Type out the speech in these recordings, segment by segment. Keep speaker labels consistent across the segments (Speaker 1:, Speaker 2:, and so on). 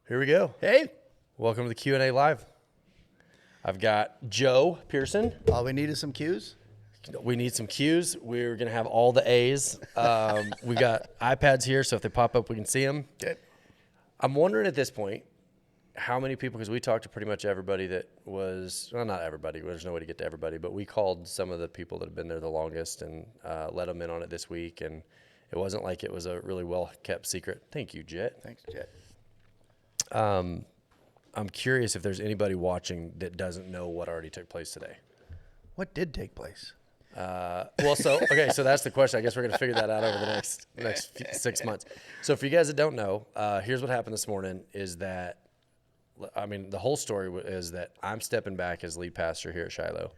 Speaker 1: Here we go.
Speaker 2: Hey.
Speaker 1: Welcome to the Q&A Live. I've got Joe Pearson.
Speaker 2: All we need is some cues.
Speaker 1: We need some cues. We're going to have all the A's. We got iPads here, so if they pop up, we can see them.
Speaker 2: Okay.
Speaker 1: I'm wondering at this point how many people, because we talked to pretty much everybody that was, well, not everybody, there's no way to get to everybody, but we called some of the people that have been there the longest and let them in on it this week, and it wasn't like it was a really well-kept secret. Thank you, Jet.
Speaker 2: Thanks, Jet.
Speaker 1: I'm curious if there's anybody watching that doesn't know what already took place today.
Speaker 2: What did take place?
Speaker 1: So that's the question. I guess we're going to figure that out over the next 6 months. So for you guys that don't know, here's what happened this morning is that, the whole story is that I'm stepping back as lead pastor here at Shiloh,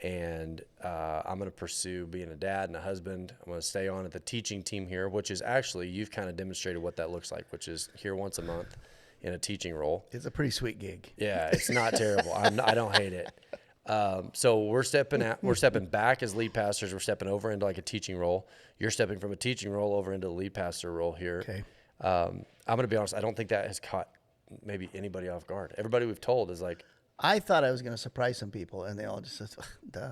Speaker 1: and I'm going to pursue being a dad and a husband. I'm going to stay on at the teaching team here, which is actually, you've kind of demonstrated what that looks like, which is here once a month in a teaching role.
Speaker 2: It's a pretty sweet gig.
Speaker 1: Yeah, it's not terrible. I don't hate it. So we're stepping back as lead pastors. We're stepping over into like a teaching role. You're stepping from a teaching role over into the lead pastor role here.
Speaker 2: Okay.
Speaker 1: I'm going to be honest. I don't think that has caught maybe anybody off guard. Everybody we've told is like,
Speaker 2: I thought I was going to surprise some people, and they all just said, duh.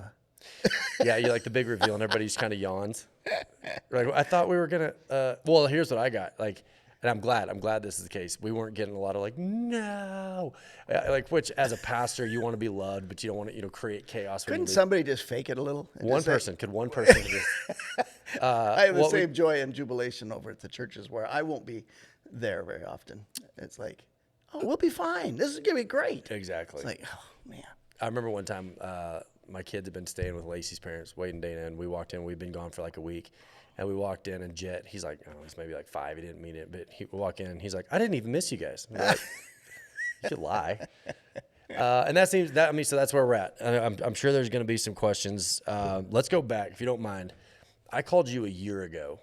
Speaker 1: yeah, you like the big reveal, and everybody just kind of yawns. Like, I thought we were going to, well, here's what I got. Like, and I'm glad this is the case. We weren't getting a lot of like, no, which as a pastor, you want to be loved, but you don't want to, create chaos.
Speaker 2: Couldn't somebody just fake it a little?
Speaker 1: Could one person just,
Speaker 2: I have the same joy and jubilation over at the churches where I won't be there very often. It's like, oh, we'll be fine. This is going to be great.
Speaker 1: Exactly.
Speaker 2: It's like, oh, man.
Speaker 1: I remember one time my kids had been staying with Lacey's parents, Wade and Dana, and we walked in. We'd been gone for like a week. And we walked in, and Jet, he's like, he's maybe like 5. He didn't mean it, but we walk in, and he's like, I didn't even miss you guys. I'm like, you could lie. And so that's where we're at. I'm sure there's going to be some questions. Let's go back, if you don't mind. I called you a year ago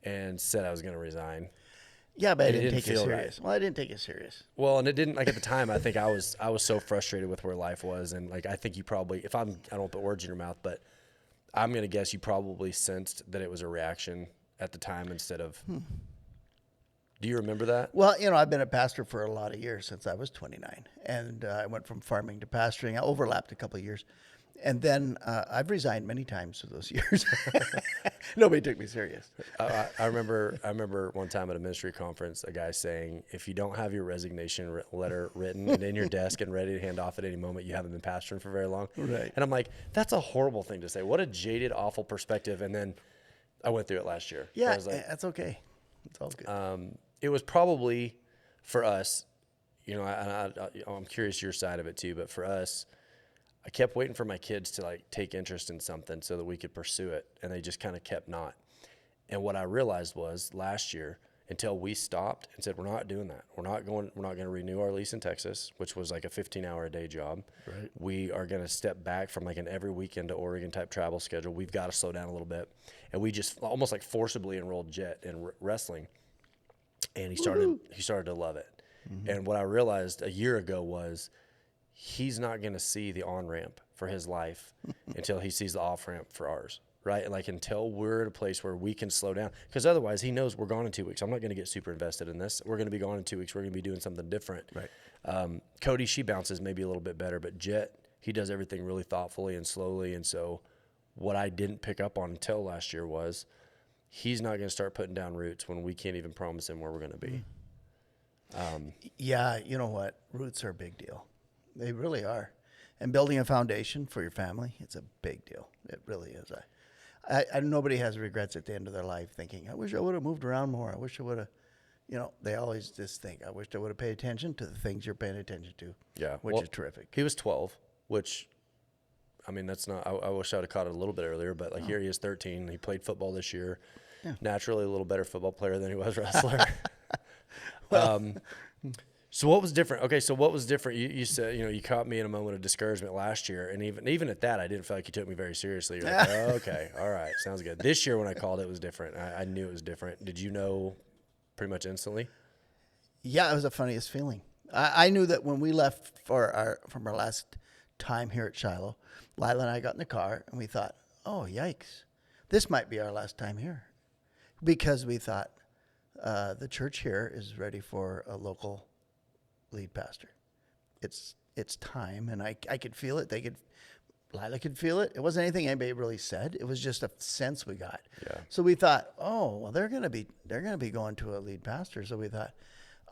Speaker 1: and said I was going to resign.
Speaker 2: Yeah, but I didn't take it serious.
Speaker 1: Right.
Speaker 2: Well, I didn't take it serious.
Speaker 1: Well, and it didn't, like at the time, I think I was so frustrated with where life was. And like, I think you probably, I don't want to put words in your mouth, but I'm going to guess you probably sensed that it was a reaction at the time instead of, Do you remember that?
Speaker 2: Well, I've been a pastor for a lot of years, since I was 29. And I went from farming to pastoring. I overlapped a couple of years. And then I've resigned many times for those years. Nobody took me serious.
Speaker 1: I remember one time at a ministry conference, a guy saying, if you don't have your resignation letter written and in your desk and ready to hand off at any moment, you haven't been pastoring for very long.
Speaker 2: Right.
Speaker 1: And I'm like, that's a horrible thing to say. What a jaded, awful perspective. And then I went through it last year.
Speaker 2: Yeah,
Speaker 1: I was like,
Speaker 2: that's okay. It's all good.
Speaker 1: it was probably for us, I'm curious your side of it too, but for us, I kept waiting for my kids to like take interest in something so that we could pursue it, and they just kind of kept not. And what I realized was last year, until we stopped and said, we're not doing that. We're not going to renew our lease in Texas, which was like a 15-hour a day job.
Speaker 2: Right.
Speaker 1: We are going to step back from like an every weekend to Oregon type travel schedule. We've got to slow down a little bit. And we just almost like forcibly enrolled Jet in wrestling. And he started to love it. Mm-hmm. And what I realized a year ago was he's not going to see the on-ramp for his life until he sees the off-ramp for ours, right? Like until we're at a place where we can slow down. Because otherwise he knows we're gone in 2 weeks. I'm not going to get super invested in this. We're going to be gone in 2 weeks. We're going to be doing something different.
Speaker 2: Right.
Speaker 1: Cody, she bounces maybe a little bit better, but Jet, he does everything really thoughtfully and slowly. And so what I didn't pick up on until last year was he's not going to start putting down roots when we can't even promise him where we're going to be.
Speaker 2: Yeah, you know what? Roots are a big deal. They really are. And building a foundation for your family, it's a big deal. It really is. Nobody has regrets at the end of their life thinking, I wish I would have moved around more. I wish I would have, they always just think, I wish I would have paid attention to the things you're paying attention to.
Speaker 1: Yeah.
Speaker 2: Which is terrific.
Speaker 1: He was 12, which, that's not, I wish I would have caught it a little bit earlier, but here he is 13. He played football this year. Yeah. Naturally a little better football player than he was wrestler. So what was different? Okay, so what was different? You said, you caught me in a moment of discouragement last year, and even at that, I didn't feel like you took me very seriously. You're like, oh, okay, all right, sounds good. This year when I called, it was different. I knew it was different. Did you know pretty much instantly?
Speaker 2: Yeah, it was the funniest feeling. I knew that when we left from our last time here at Shiloh, Lila and I got in the car, and we thought, oh, yikes, this might be our last time here. Because we thought the church here is ready for a local lead pastor. It's time, and I could feel it. Lila could feel it. It wasn't anything anybody really said. It was just a sense we got.
Speaker 1: Yeah.
Speaker 2: So we thought, oh, well, they're gonna be going to a lead pastor. So we thought,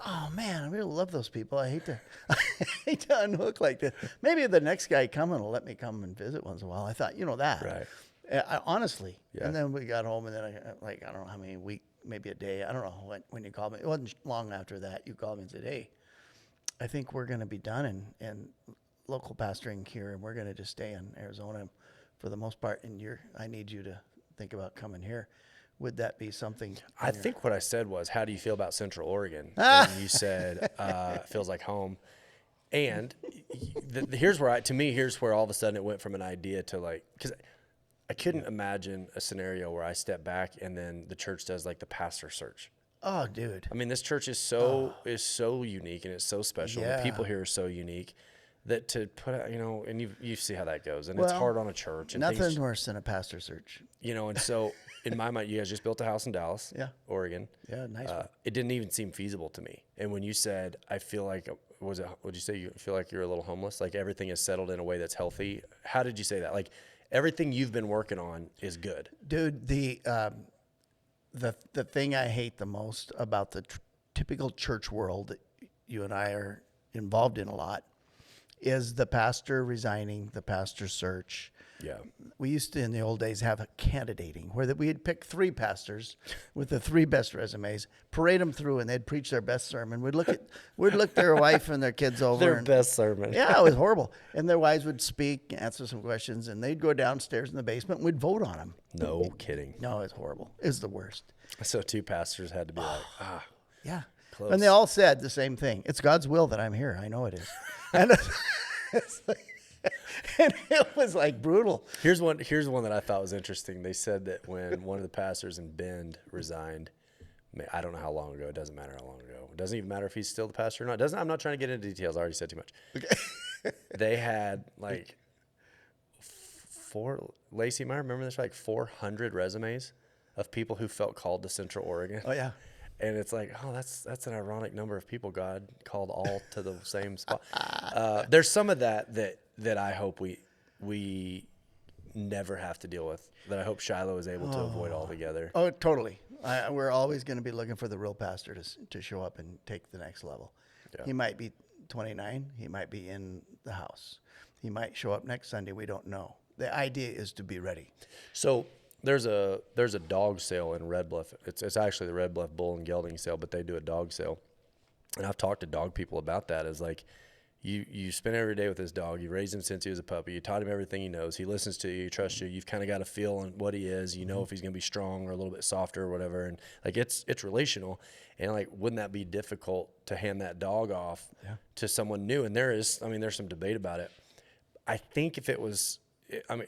Speaker 2: oh man, I really love those people. I hate to unhook like this. Maybe the next guy coming will let me come and visit once in a while. I thought, that.
Speaker 1: Right.
Speaker 2: Honestly.
Speaker 1: Yeah.
Speaker 2: And then we got home, and then I don't know how many weeks, maybe a day. I don't know when you called me. It wasn't long after that you called me and said, hey, I think we're going to be done and local pastoring here, and we're going to just stay in Arizona for the most part. And I need you to think about coming here. Would that be something?
Speaker 1: I think what I said was, how do you feel about Central Oregon? And you said, feels like home. And here's where all of a sudden it went from an idea to like, because I couldn't imagine a scenario where I step back and then the church does like the pastor search.
Speaker 2: Oh, dude.
Speaker 1: I mean, this church is so unique, and it's so special.
Speaker 2: Yeah.
Speaker 1: The people here are so unique that to put out, and you see how that goes, and it's hard on a church. And
Speaker 2: nothing worse than a pastor search.
Speaker 1: And so in my mind, you guys just built a house in Dallas, Oregon.
Speaker 2: Yeah, nice one.
Speaker 1: It didn't even seem feasible to me. And when you said, I feel like, would you say you feel like you're a little homeless? Like everything is settled in a way that's healthy. How did you say that? Like everything you've been working on is good.
Speaker 2: Dude, the thing I hate the most about the typical church world that you and I are involved in a lot is the pastor resigning, the pastor search.
Speaker 1: Yeah.
Speaker 2: We used to, in the old days, have a candidating where we'd pick 3 pastors with the 3 best resumes, parade them through, and they'd preach their best sermon. We'd look their wife and their kids over.
Speaker 1: Best sermon.
Speaker 2: Yeah, it was horrible. And their wives would speak, answer some questions, and they'd go downstairs in the basement and we'd vote on them.
Speaker 1: No kidding.
Speaker 2: No, it's horrible. It's the worst.
Speaker 1: So 2 pastors had to be like,
Speaker 2: Yeah.
Speaker 1: close.
Speaker 2: And they all said the same thing. It's God's will that I'm here. I know it is. And and it was like brutal.
Speaker 1: Here's one that I thought was interesting. They said that when one of the pastors in Bend resigned, I don't know how long ago. It doesn't matter how long ago. It doesn't even matter if he's still the pastor or not. I'm not trying to get into details. I already said too much. Okay. They had like Lacey, I remember this, like 400 resumes of people who felt called to Central Oregon.
Speaker 2: Oh, yeah.
Speaker 1: And it's like, that's an ironic number of people God called all to the same spot. There's some of that I hope we never have to deal with, that I hope Shiloh is able to avoid altogether.
Speaker 2: Oh, totally. We're always going to be looking for the real pastor to show up and take the next level. Yeah. He might be 29. He might be in the house. He might show up next Sunday. We don't know. The idea is to be ready.
Speaker 1: So there's a dog sale in Red Bluff. It's actually the Red Bluff Bull and Gelding sale, but they do a dog sale. And I've talked to dog people about that. Is like, you spend every day with this dog. You raised him since he was a puppy. You taught him everything he knows. He listens to you. He trusts you. You've kind of got a feel on what he is. You know if he's going to be strong or a little bit softer or whatever. And like it's relational. And like, wouldn't that be difficult to hand that dog off to someone new? And there's some debate about it. I think if it was,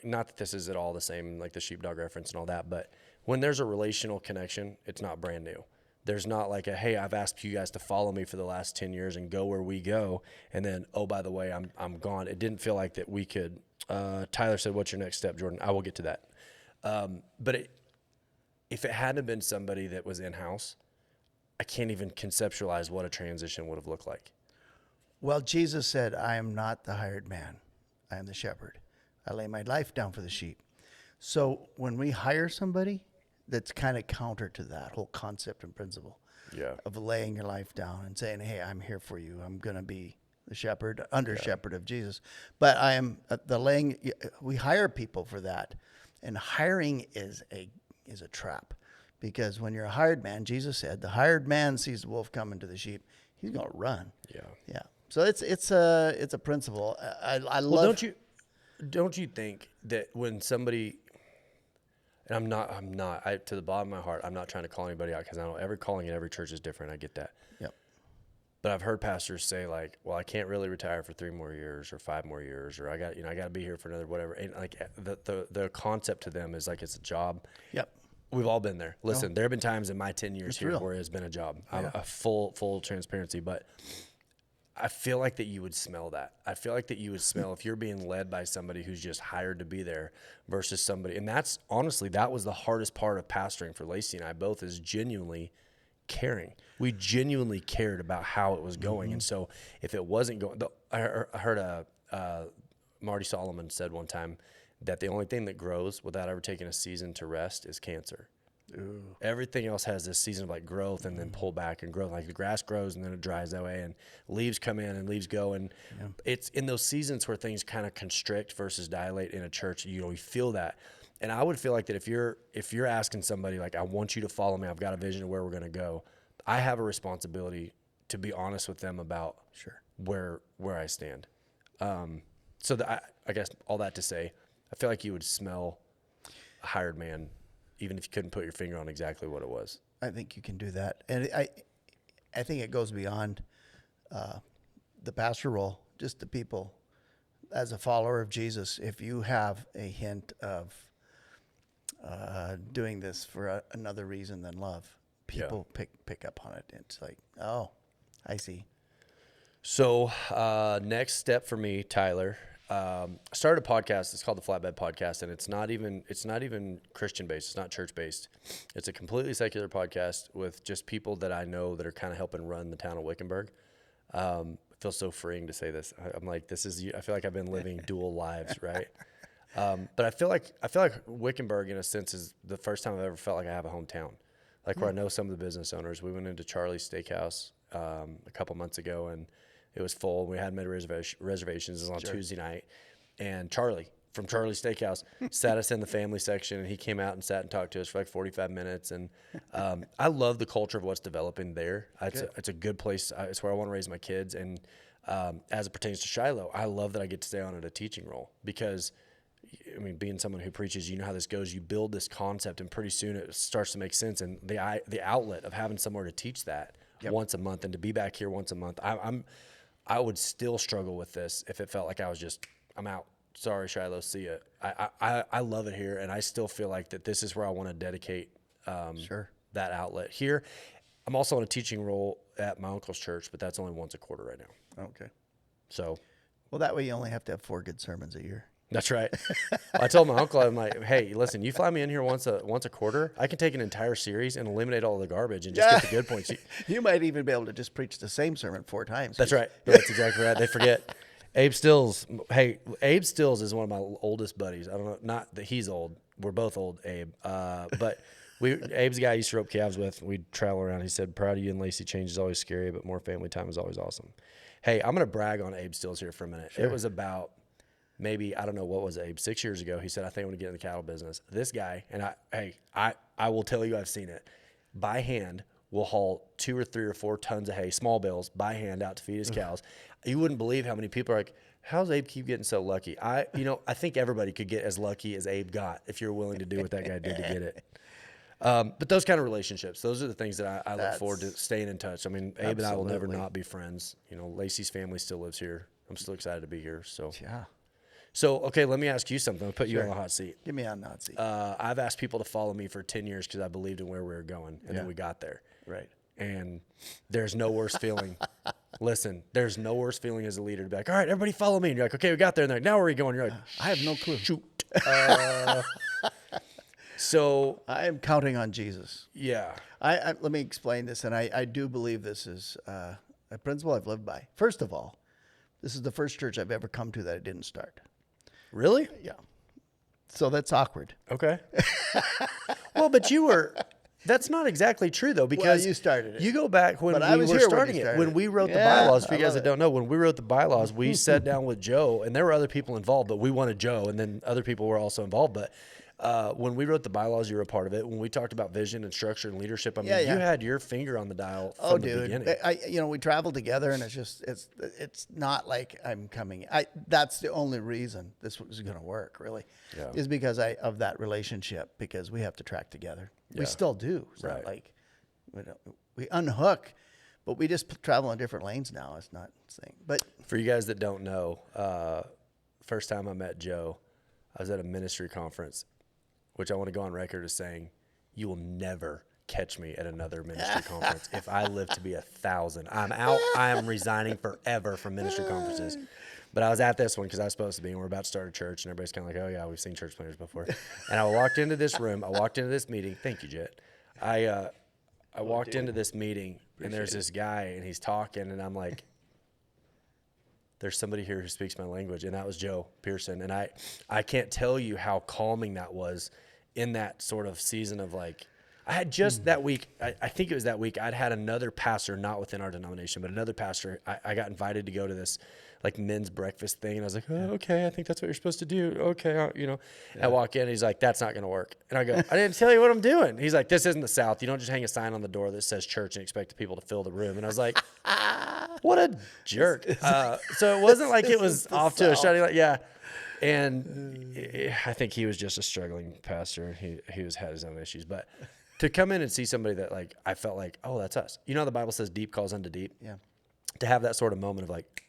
Speaker 1: not that this is at all the same, like the sheepdog reference and all that, but when there's a relational connection, it's not brand new. There's not like hey, I've asked you guys to follow me for the last 10 years and go where we go. And then, oh, by the way, I'm gone. It didn't feel like that we could. Tyler said, what's your next step, Jordan? I will get to that. But if it hadn't been somebody that was in-house, I can't even conceptualize what a transition would have looked like.
Speaker 2: Well, Jesus said, I am not the hired man. I am the shepherd. I lay my life down for the sheep. So when we hire somebody, that's kind of counter to that whole concept and principle of laying your life down and saying, hey, I'm here for you. I'm going to be the shepherd, under shepherd of Jesus. But I am we hire people for that. And hiring is a trap, because when you're a hired man, Jesus said, the hired man sees the wolf coming to the sheep. He's going to run. Yeah. Yeah. So it's a principle. I love.
Speaker 1: Don't you think that when somebody, and I'm not, to the bottom of my heart, I'm not trying to call anybody out, because I know every calling in every church is different. I get that.
Speaker 2: Yep.
Speaker 1: But I've heard pastors say like, well, I can't really retire for 3 more years or 5 more years, or I got to be here for another whatever. And like the concept to them is like it's a job.
Speaker 2: Yep.
Speaker 1: We've all been there. Listen, there have been times in my 10 years here where it's been a job.
Speaker 2: Yeah.
Speaker 1: A full transparency, but I feel like that you would smell that. I feel like that you would smell if you're being led by somebody who's just hired to be there versus somebody. And that's honestly, that was the hardest part of pastoring for Lacey and I both, is genuinely caring. We genuinely cared about how it was going. And so if it wasn't going, I heard Marty Solomon said one time that the only thing that grows without ever taking a season to rest is cancer. Ooh. Everything else has this season of like growth and then pull back and growth. Like the grass grows and then it dries that way, and leaves come in and leaves go. And it's in those seasons where things kind of constrict versus dilate in a church. You know, we feel that. And I would feel like that if you're asking somebody like, I want you to follow me, I've got a vision of where we're going to go, I have a responsibility to be honest with them about where I stand. So I guess all that to say, I feel like you would smell a hired man even if you couldn't put your finger on exactly what it was.
Speaker 2: I think you can do that. And I think it goes beyond the pastor role, just the people. As a follower of Jesus, if you have a hint of doing this for another reason than love, people pick up on it. It's like, oh, I see.
Speaker 1: So next step for me, Tyler, I started a podcast. It's called the Flatbed Podcast, and it's not even Christian based. It's not church based. It's a completely secular podcast with just people that I know that are kind of helping run the town of Wickenburg. It feels so freeing to say this. I'm like, I feel like I've been living dual lives, right? But I feel like Wickenburg, in a sense, is the first time I've ever felt like I have a hometown. Like where I know some of the business owners. We went into Charlie's Steakhouse a couple months ago, and it was full. We hadn't made reservations. It was on Tuesday night. And Charlie from Charlie's Steakhouse sat us in the family section, and he came out and sat and talked to us for like 45 minutes. And I love the culture of what's developing there. It's a good place. It's where I want to raise my kids. And as it pertains to Shiloh, I love that I get to stay on at a teaching role because, I mean, being someone who preaches, you know how this goes. You build this concept, and pretty soon it starts to make sense. And the outlet of having somewhere to teach that once a month and to be back here once a month, I would still struggle with this if it felt like I'm out. Sorry, Shiloh, see ya. I love it here, and I still feel like that this is where I want to dedicate that outlet here. I'm also in a teaching role at my uncle's church, but that's only once a quarter right now.
Speaker 2: Okay.
Speaker 1: So.
Speaker 2: Well, that way you only have to have 4 good sermons a year.
Speaker 1: That's right. I told my uncle, I'm like, hey, listen, you fly me in here once a quarter, I can take an entire series and eliminate all the garbage and just get the good points.
Speaker 2: You might even be able to just preach the same sermon 4 times.
Speaker 1: That's right. That's exactly right. They forget. Abe Stills. Hey, Abe Stills is one of my oldest buddies. I don't know, not that he's old. We're both old, Abe. But Abe's the guy I used to rope calves with. We'd travel around. He said, proud of you and Lacey. Change is always scary, but more family time is always awesome. Hey, I'm going to brag on Abe Stills here for a minute. It was about maybe, I don't know, what was it, Abe, 6 years ago, he said, I think I'm going to get in the cattle business. This guy, and I will tell you I've seen it, by hand will haul 2 or 3 or 4 tons of hay, small bales, by hand out to feed his cows. You wouldn't believe how many people are like, how's Abe keep getting so lucky? I think everybody could get as lucky as Abe got if you're willing to do what that guy did to get it. But those kind of relationships, those are the things that I look forward to staying in touch. I mean, Abe and I will never not be friends. You know, Lacey's family still lives here. I'm still excited to be here. So
Speaker 2: yeah.
Speaker 1: So, okay, let me ask you something. I'll put you on the hot seat.
Speaker 2: Get me on the hot seat.
Speaker 1: I've asked people to follow me for 10 years because I believed in where we were going, and then we got there.
Speaker 2: Right.
Speaker 1: And there's no worse feeling. Listen, there's no worse feeling as a leader to be like, all right, everybody follow me. And you're like, okay, we got there. And they're like, now where are you going? You're like,
Speaker 2: I have no clue.
Speaker 1: Shoot. So
Speaker 2: I am counting on Jesus.
Speaker 1: Yeah.
Speaker 2: Let me explain this, and I do believe this is a principle I've lived by. First of all, this is the first church I've ever come to that I didn't start.
Speaker 1: Really?
Speaker 2: Yeah. So that's awkward.
Speaker 1: Okay. Well, but that's not exactly true, though, because
Speaker 2: you started it.
Speaker 1: You go back when we were starting it. When we wrote the bylaws, for you guys that don't know, when we wrote the bylaws, we sat down with Joe, and there were other people involved, but we wanted Joe, and then other people were also involved. But when we wrote the bylaws, you were a part of it. When we talked about vision and structure and leadership, I mean, you had your finger on the dial from the beginning.
Speaker 2: We traveled together, and it's not like I'm coming. That's the only reason this was going to work, really, is because of that relationship. Because we have to track together. Yeah. We still do. It's not like we unhook, but we just travel in different lanes now. It's not the same. But
Speaker 1: for you guys that don't know, first time I met Joe, I was at a ministry conference, which I want to go on record as saying, you will never catch me at another ministry conference. If I live to be 1,000, I'm out. I am resigning forever from ministry conferences. But I was at this one because I was supposed to be, and we're about to start a church, and everybody's kind of like, oh, yeah, we've seen church planners before. And I walked into this room. I walked into this meeting. Thank you, Jet. I I walked into this meeting and there's this guy and he's talking and I'm like, there's somebody here who speaks my language. And that was Joe Pearson. And I can't tell you how calming that was in that sort of season of like, I had just that week, I think it was that week, I'd had another pastor, not within our denomination, but another pastor, I got invited to go to this like men's breakfast thing. And I was like, oh, okay, I think that's what you're supposed to do. Okay, you know. I walk in and he's like, that's not going to work. And I go, I didn't tell you what I'm doing. He's like, this isn't the South. You don't just hang a sign on the door that says church and expect the people to fill the room. And I was like, what a jerk. So it wasn't like it was off to a shiny light. Yeah. And I think he was just a struggling pastor. He had his own issues. But to come in and see somebody that like, I felt like, oh, that's us. You know, the Bible says deep calls unto deep.
Speaker 2: Yeah.
Speaker 1: To have that sort of moment of like,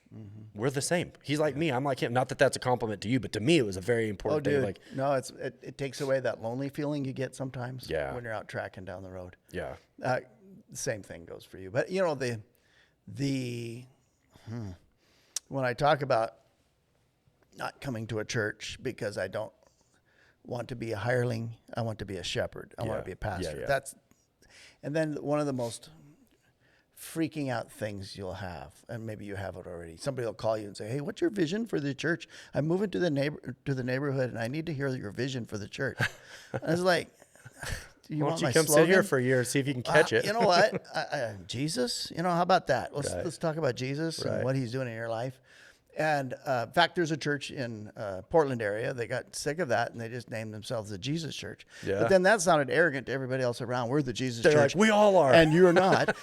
Speaker 1: we're the same. He's like me. I'm like him. Not that that's a compliment to you, but to me, it was a very important thing. Like,
Speaker 2: no, it takes away that lonely feeling you get sometimes
Speaker 1: Yeah.
Speaker 2: when you're out tracking down the road.
Speaker 1: yeah,
Speaker 2: Same thing goes for you. But you know, when I talk about not coming to a church because I don't want to be a hireling, I want to be a shepherd. I want to be a pastor.
Speaker 1: Yeah.
Speaker 2: And then one of the most freaking out things you'll have, and maybe you have it already. Somebody will call you and say, "Hey, what's your vision for the church? I'm moving to the neighborhood, and I need to hear your vision for the church." I was like, "Do you
Speaker 1: why
Speaker 2: want
Speaker 1: don't
Speaker 2: my
Speaker 1: you come
Speaker 2: slogan?
Speaker 1: sit here for a year and see if you can catch it?"
Speaker 2: You know what? Jesus. You know, how about that? Let's talk about Jesus
Speaker 1: Right.
Speaker 2: and what He's doing in your life. And in fact, there's a church in Portland area. They got sick of that, and they just named themselves the Jesus Church.
Speaker 1: Yeah.
Speaker 2: But then that sounded arrogant to everybody else around. We're the Jesus
Speaker 1: They're
Speaker 2: Church.
Speaker 1: like, we all are.
Speaker 2: And you're not.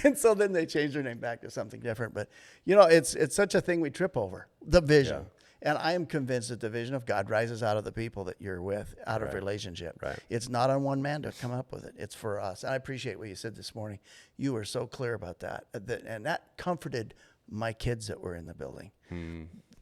Speaker 2: And so then they changed their name back to something different. But, you know, it's such a thing we trip over, the vision.
Speaker 1: Yeah.
Speaker 2: And I am convinced that the vision of God rises out of the people that you're with, out of relationship.
Speaker 1: Right.
Speaker 2: It's not on one man to come up with it. It's for us. And I appreciate what you said this morning. You were so clear about that. And that comforted my kids that were in the building.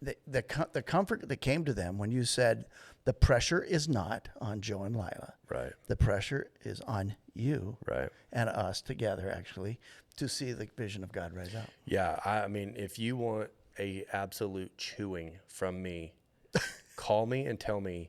Speaker 2: The comfort that came to them when you said, the pressure is not on Joe and Lila.
Speaker 1: Right.
Speaker 2: The pressure is on you
Speaker 1: Right.
Speaker 2: and us together, actually, to see the vision of God rise out.
Speaker 1: Yeah. I mean, if you want a absolute chewing from me, call me and tell me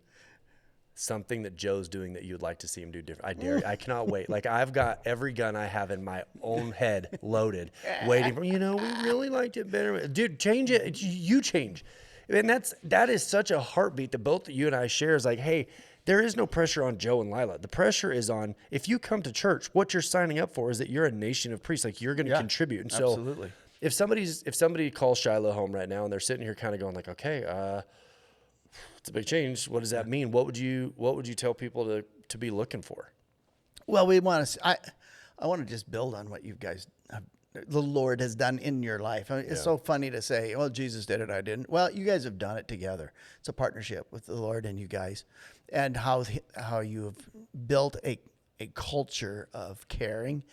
Speaker 1: something that Joe's doing that you'd like to see him do different. I dare you. I cannot wait. Like, I've got every gun I have in my own head loaded, waiting for, we really liked it better. Dude, change it. You change. And that is such a heartbeat that both you and I share, is like, hey, there is no pressure on Joe and Lila. The pressure is on, if you come to church, what you're signing up for is that you're a nation of priests. Like, you're going to contribute. And so
Speaker 2: absolutely.
Speaker 1: if somebody calls Shiloh home right now and they're sitting here kind of going like, okay, it's a big change. What does that mean? What would you tell people to be looking for?
Speaker 2: Well, we want to. I want to just build on what you guys have, the Lord has done in your life. I mean, it's so funny to say, "Well, Jesus did it, I didn't." Well, you guys have done it together. It's a partnership with the Lord and you guys, and how you have built a culture of caring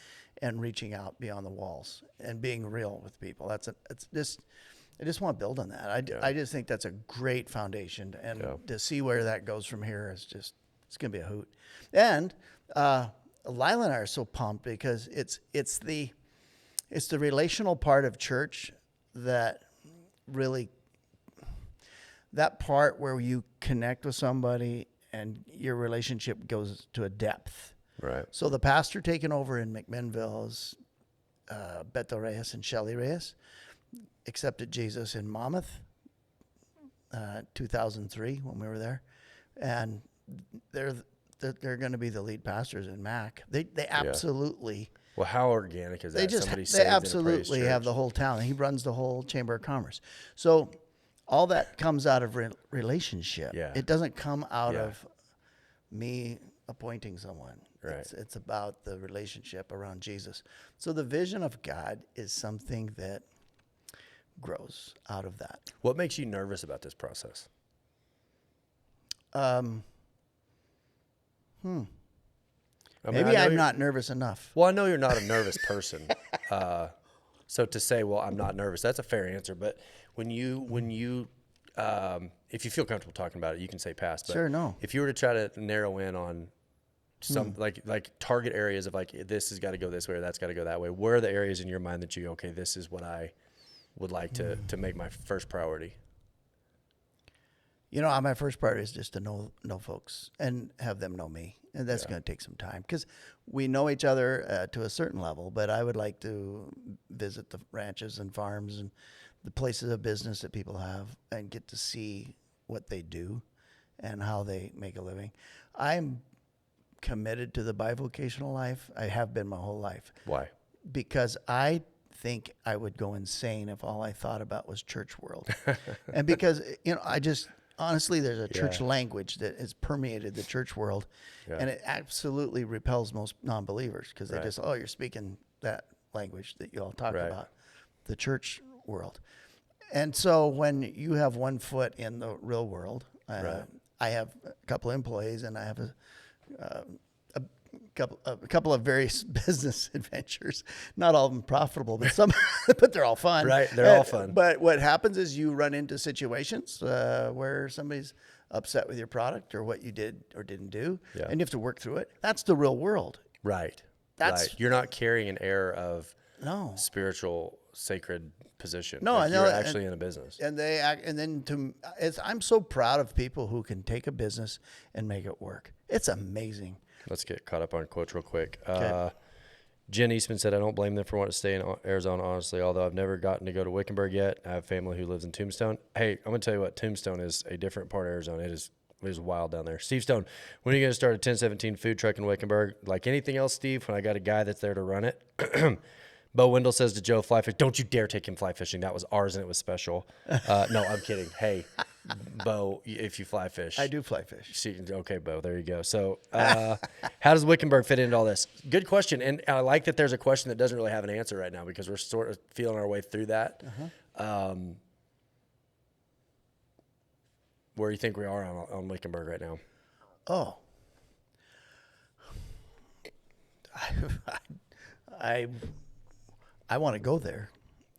Speaker 2: and reaching out beyond the walls and being real with people. I just want to build on that. I just think that's a great foundation, and to see where that goes from here is just, it's going to be a hoot. And Lila and I are so pumped because it's the relational part of church that really, that part where you connect with somebody and your relationship goes to a depth.
Speaker 1: Right.
Speaker 2: So the pastor taking over in McMinnville's Beto Reyes and Shelly Reyes accepted Jesus in Monmouth, 2003 when we were there, and they're going to be the lead pastors in Mac. They absolutely.
Speaker 1: Well, how organic is that?
Speaker 2: They absolutely have the whole town. He runs the whole Chamber of Commerce. So all that comes out of relationship.
Speaker 1: Yeah.
Speaker 2: It doesn't come out of me appointing someone.
Speaker 1: Right.
Speaker 2: It's about the relationship around Jesus. So the vision of God is something that grows out of that.
Speaker 1: What makes you nervous about this process?
Speaker 2: Maybe I'm not nervous enough.
Speaker 1: Well, I know you're not a nervous person. So to say, well, I'm not nervous, that's a fair answer. But when you if you feel comfortable talking about it, you can say pass. But
Speaker 2: sure, no.
Speaker 1: If you were to try to narrow in on some like target areas of like, this has got to go this way or that's got to go that way, where are the areas in your mind that you, okay, this is what I would like to make my first priority?
Speaker 2: My first part is just to know folks and have them know me. And that's going to take some time because we know each other to a certain level. But I would like to visit the ranches and farms and the places of business that people have and get to see what they do and how they make a living. I'm committed to the bivocational life. I have been my whole life.
Speaker 1: Why?
Speaker 2: Because I think I would go insane if all I thought about was church world. And because, honestly, there's a church language that has permeated the church world, and it absolutely repels most non-believers because they just, you're speaking that language that you all talk about, the church world. And so when you have one foot in the real world, I have a couple of employees, and I have a couple of various business adventures. Not all of them profitable, but some, but they're all fun.
Speaker 1: Right, they're all fun.
Speaker 2: But what happens is you run into situations where somebody's upset with your product or what you did or didn't do, and you have to work through it. That's the real world.
Speaker 1: Right.
Speaker 2: That's
Speaker 1: You're not carrying an air of spiritual, sacred position.
Speaker 2: No, I know.
Speaker 1: You're actually in a business.
Speaker 2: And I'm so proud of people who can take a business and make it work. It's amazing.
Speaker 1: Let's get caught up on quotes real quick.
Speaker 2: Okay.
Speaker 1: Jen Eastman said, I don't blame them for wanting to stay in Arizona, honestly, although I've never gotten to go to Wickenburg yet. I have family who lives in Tombstone. Hey, I'm going to tell you what, Tombstone is a different part of Arizona. It is wild down there. Steve Stone, when are you going to start a 1017 food truck in Wickenburg? Like anything else, Steve, when I got a guy that's there to run it. Bo Wendell says to Joe, fly fish. Don't you dare take him fly fishing. That was ours and it was special. No, I'm kidding. Hey, Bo, if you fly fish.
Speaker 2: I do fly fish.
Speaker 1: See, okay, Bo, there you go. So how does Wickenburg fit into all this? Good question. And I like that there's a question that doesn't really have an answer right now because we're sort of feeling our way through that. Where do you think we are on Wickenburg right now?
Speaker 2: Oh. I want to go there.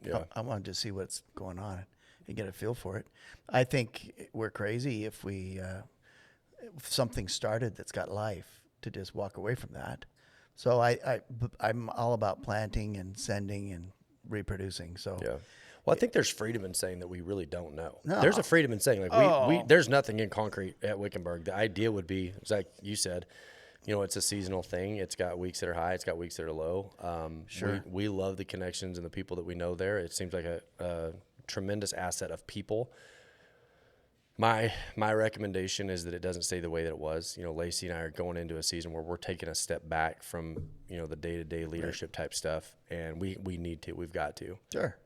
Speaker 1: Yeah.
Speaker 2: I want to see what's going on and get a feel for it. I think we're crazy if if something started that's got life to just walk away from that. So I'm all about planting and sending and reproducing. So
Speaker 1: yeah. Well, I think there's freedom in saying that we really don't know.
Speaker 2: No.
Speaker 1: There's a freedom in saying we there's nothing in concrete at Wickenburg. The idea would be, it's like you said, it's a seasonal thing. It's got weeks that are high. It's got weeks that are low.
Speaker 2: Sure.
Speaker 1: We love the connections and the people that we know there. It seems like a tremendous asset of people. My recommendation is that it doesn't stay the way that it was. Lacey and I are going into a season where we're taking a step back from, the day-to-day leadership type stuff, and we need to. We've got to.
Speaker 2: Sure.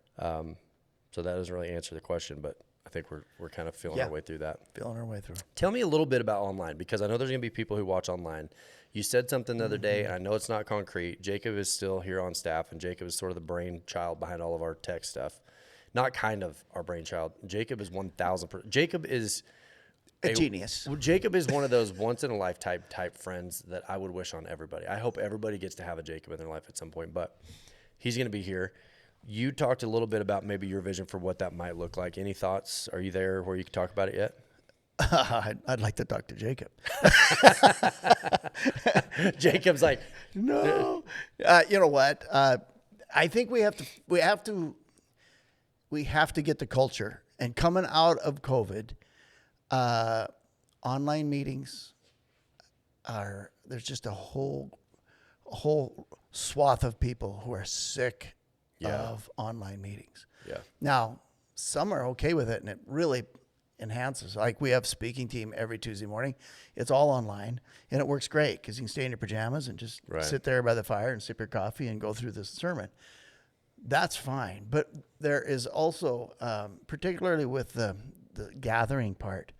Speaker 1: So that doesn't really answer the question, but I think we're kind of feeling our way through that.
Speaker 2: Feeling our way through.
Speaker 1: Tell me a little bit about online, because I know there's going to be people who watch online. You said something the other day, and I know it's not concrete. Jacob is still here on staff, and Jacob is sort of the brainchild behind all of our tech stuff. Not kind of our brainchild. Jacob is 1,000%. Jacob is
Speaker 2: a genius.
Speaker 1: Jacob is one of those once-in-a-lifetime type friends that I would wish on everybody. I hope everybody gets to have a Jacob in their life at some point, but he's going to be here. You talked a little bit about maybe your vision for what that might look like. Any thoughts? Are you there where you can talk about it yet?
Speaker 2: I'd like to talk to Jacob.
Speaker 1: Jacob's like,
Speaker 2: no. You know what? I think we have to get the culture. And coming out of COVID, online meetings there's just a whole swath of people who are sick of online meetings. Yeah. Now, some are okay with it, and it really enhances. Like, we have speaking team every Tuesday morning. It's all online, and it works great because you can stay in your pajamas and just sit there by the fire and sip your coffee and go through this sermon. That's fine. But there is also, particularly with the gathering part,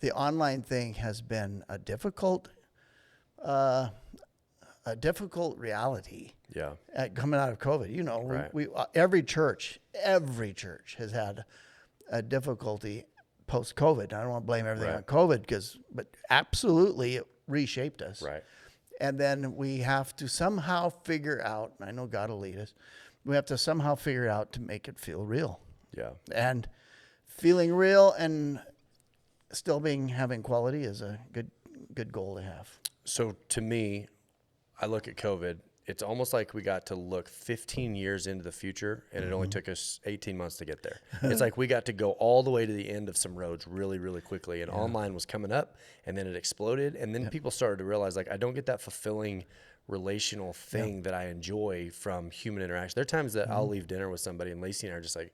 Speaker 2: the online thing has been a difficult reality. Yeah. Coming out of COVID, we every church has had a difficulty post-COVID. I don't want to blame everything on COVID but absolutely it reshaped us. Right. And then we have to somehow figure out, and I know God will lead us, we have to somehow figure out to make it feel real. Yeah. And feeling real and still having quality is a good goal to have.
Speaker 1: So to me, I look at COVID it's almost like we got to look 15 years into the future, and it only took us 18 months to get there. It's like we got to go all the way to the end of some roads really, really quickly, and online was coming up, and then it exploded, and then people started to realize, like, I don't get that fulfilling relational thing that I enjoy from human interaction. There are times that I'll leave dinner with somebody, and Lacey and I are just like,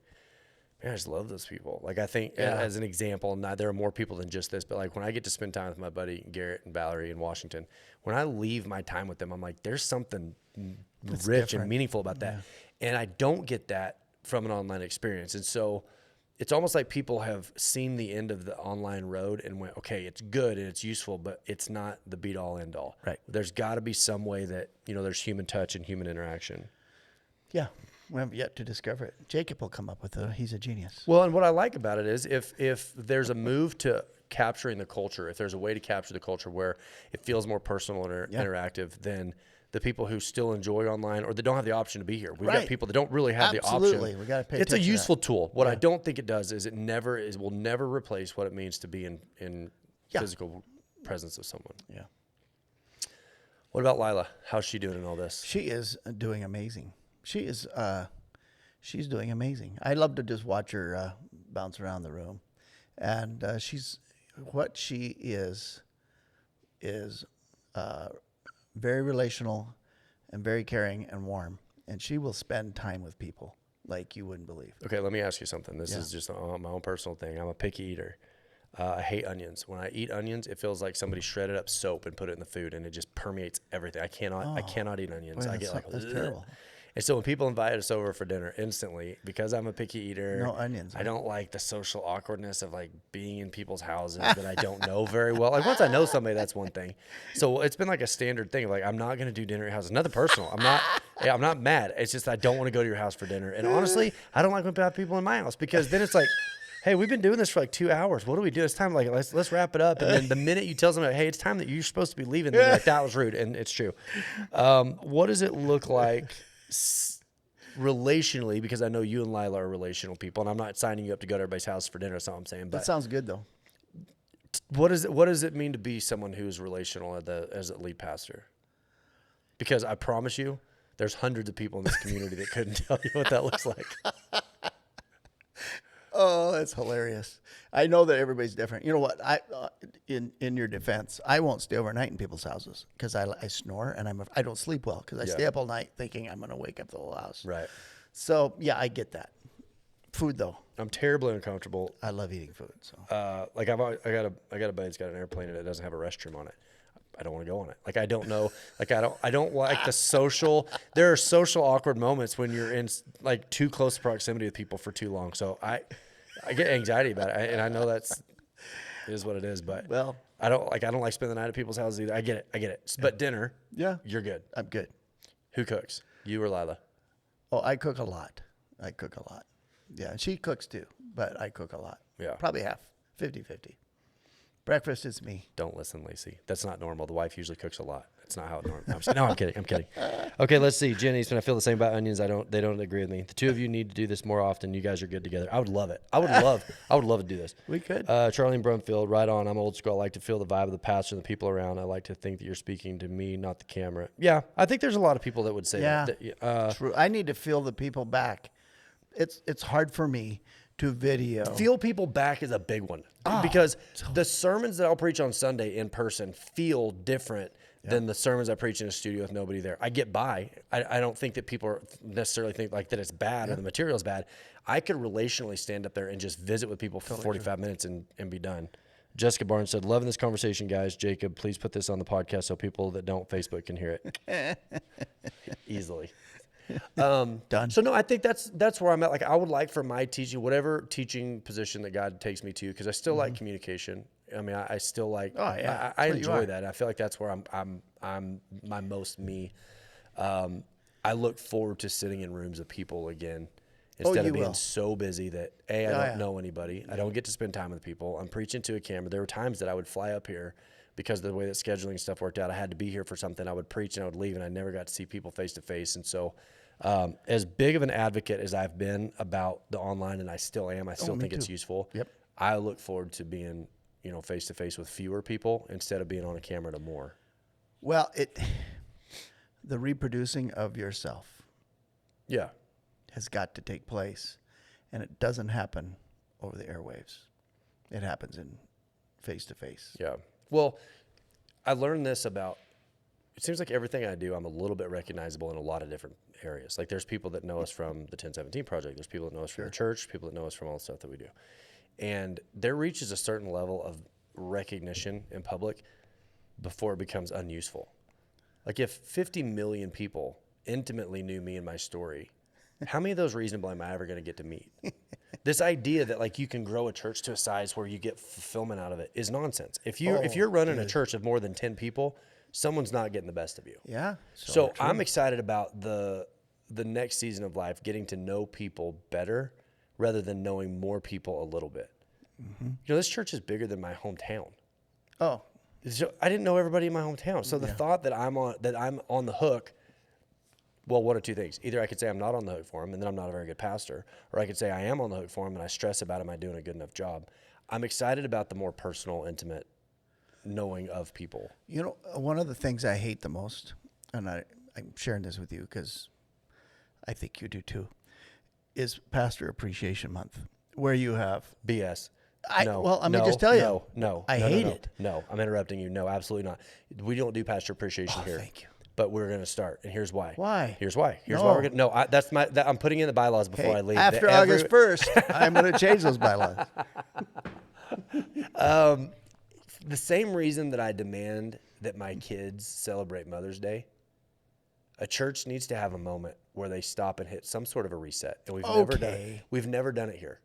Speaker 1: man, I just love those people. Like, I think as an example, there are more people than just this, but like when I get to spend time with my buddy Garrett and Valerie in Washington, when I leave my time with them, I'm like, there's something rich and meaningful about that. And I don't get that from an online experience. And so it's almost like people have seen the end of the online road and went, okay, it's good and it's useful, but it's not the beat all end all.
Speaker 2: Right.
Speaker 1: There's got to be some way that, there's human touch and human interaction.
Speaker 2: Yeah. We haven't yet to discover it. Jacob will come up with it. He's a genius.
Speaker 1: Well, and what I like about it is if there's a move to capturing the culture, if there's a way to capture the culture where it feels more personal and interactive, then the people who still enjoy online or that don't have the option to be here. We've got people that don't really have the option.
Speaker 2: Absolutely. We got to pay attention.
Speaker 1: It's a useful tool. What I don't think it does is will never replace what it means to be in physical presence of someone.
Speaker 2: Yeah.
Speaker 1: What about Lila? How's she doing in all this?
Speaker 2: She is doing amazing. She's doing amazing. I love to just watch her bounce around the room, and what she is very relational and very caring and warm, and she will spend time with people like you wouldn't believe.
Speaker 1: Okay, let me ask you something. This is just my own personal thing. I'm a picky eater. I hate onions. When I eat onions, it feels like somebody shredded up soap and put it in the food, and it just permeates everything. I cannot eat onions.
Speaker 2: Boy,
Speaker 1: I get like,
Speaker 2: that's terrible.
Speaker 1: And so when people invite us over for dinner, instantly, because I'm a picky eater,
Speaker 2: No onions.
Speaker 1: I don't like the social awkwardness of like being in people's houses that I don't know very well. Like once I know somebody, that's one thing. So it's been like a standard thing. Like I'm not going to do dinner at your house. Nothing personal. I'm not mad. It's just I don't want to go to your house for dinner. And honestly, I don't like when people in my house because then it's like, hey, we've been doing this for like 2 hours. What do we do? It's time. Like let's wrap it up. And then the minute you tell somebody, hey, it's time that you're supposed to be leaving, they're like, that was rude, and it's true. What does it look like relationally? Because I know you and Lila are relational people, and I'm not signing you up to go to everybody's house for dinner. That's all I'm saying. But
Speaker 2: That sounds good though.
Speaker 1: what does it mean to be someone who's relational as a lead pastor? Because I promise you, there's hundreds of people in this community that couldn't tell you what that looks like.
Speaker 2: Oh, that's hilarious. I know that everybody's different. You know what? In your defense, I won't stay overnight in people's houses because I snore and I don't sleep well because I stay up all night thinking I'm going to wake up the whole house.
Speaker 1: Right.
Speaker 2: So yeah, I get that. Food though,
Speaker 1: I'm terribly uncomfortable.
Speaker 2: I love eating food. So
Speaker 1: Like I got a buddy that's got an airplane and it doesn't have a restroom on it. I don't want to go on it. Like I don't know. Like I don't like the social. There are social awkward moments when you're in like too close proximity with people for too long. So I get anxiety about it, and I know it is what it is. But
Speaker 2: well,
Speaker 1: I don't like spending the night at people's houses either. I get it. But dinner, you're good.
Speaker 2: I'm good.
Speaker 1: Who cooks? You or Lila?
Speaker 2: Oh, I cook a lot. Yeah, and she cooks too, but I cook a lot.
Speaker 1: Yeah.
Speaker 2: Probably half, 50-50. Breakfast is me.
Speaker 1: Don't listen, Lacey. That's not normal. The wife usually cooks a lot. That's not how it normally. No, I'm kidding. Okay, let's see. Jenny Eastman, I feel the same about onions. They don't agree with me. The two of you need to do this more often. You guys are good together. I would love it. I would love to do this.
Speaker 2: We could.
Speaker 1: Charlene Brumfield, right on. I'm old school. I like to feel the vibe of the pastor and the people around. I like to think that you're speaking to me, not the camera. Yeah, I think there's a lot of people that would say that.
Speaker 2: True. I need to feel the people back. It's hard for me to video.
Speaker 1: Feel people back is a big one because the sermons that I'll preach on Sunday in person feel different than the sermons I preach in a studio with nobody there. I get by. I don't think that people necessarily think like that it's bad or the material is bad. I could relationally stand up there and just visit with people for 45 minutes and be done. Jessica Barnes said, loving this conversation, guys. Jacob, please put this on the podcast so people that don't Facebook can hear it. Easily.
Speaker 2: Done.
Speaker 1: So no, I think that's where I'm at. Like I would like for my teaching, whatever teaching position that God takes me to, because I still like communication. I mean, I still like.
Speaker 2: Oh yeah,
Speaker 1: I enjoy that. I feel like that's where I'm my most me. I look forward to sitting in rooms of people again instead of being so busy that I don't know anybody. I don't get to spend time with people. I'm preaching to a camera. There were times that I would fly up here because of the way that scheduling stuff worked out. I had to be here for something. I would preach and I would leave, and I never got to see people face to face. And so, as big of an advocate as I've been about the online, and I still am, I still think it's useful.
Speaker 2: Yep.
Speaker 1: I look forward to being, face to face with fewer people instead of being on a camera to more.
Speaker 2: Well, the reproducing of yourself
Speaker 1: Yeah.
Speaker 2: has got to take place, and it doesn't happen over the airwaves. It happens in face-to-face.
Speaker 1: Yeah. Well, I learned this about, it seems like everything I do, I'm a little bit recognizable in a lot of different areas. Like there's people that know us from the 1017 Project. There's people that know us from the church, people that know us from all the stuff that we do. And there reaches a certain level of recognition in public before it becomes unuseful. Like if 50 million people intimately knew me and my story, how many of those reasonable am I ever going to get to meet? This idea that like you can grow a church to a size where you get fulfillment out of it is nonsense. If you're running a church of more than 10 people, someone's not getting the best of you.
Speaker 2: Yeah.
Speaker 1: So I'm excited about the next season of life, getting to know people better rather than knowing more people a little bit. Mm-hmm. You know, this church is bigger than my hometown.
Speaker 2: Oh.
Speaker 1: So I didn't know everybody in my hometown. So the thought that I'm on the hook, well, one of two things. Either I could say I'm not on the hook for him and then I'm not a very good pastor, or I could say I am on the hook for him and I stress about, am I doing a good enough job? I'm excited about the more personal, intimate knowing of people.
Speaker 2: You know, one of the things I hate the most, and I'm sharing this with you because I think you do too, is Pastor Appreciation Month, where you have
Speaker 1: BS.
Speaker 2: Let me just tell you.
Speaker 1: No.
Speaker 2: I hate it.
Speaker 1: No, I'm interrupting you. No, absolutely not. We don't do pastor appreciation here.
Speaker 2: Thank you.
Speaker 1: But we're going to start, and here's why.
Speaker 2: Why?
Speaker 1: Here's why. Here's why we're going to. No, I'm putting in the bylaws before I leave.
Speaker 2: After August 1st, I'm going to change those bylaws.
Speaker 1: The same reason that I demand that my kids celebrate Mother's Day, a church needs to have a moment where they stop and hit some sort of a reset, and we've never done it here.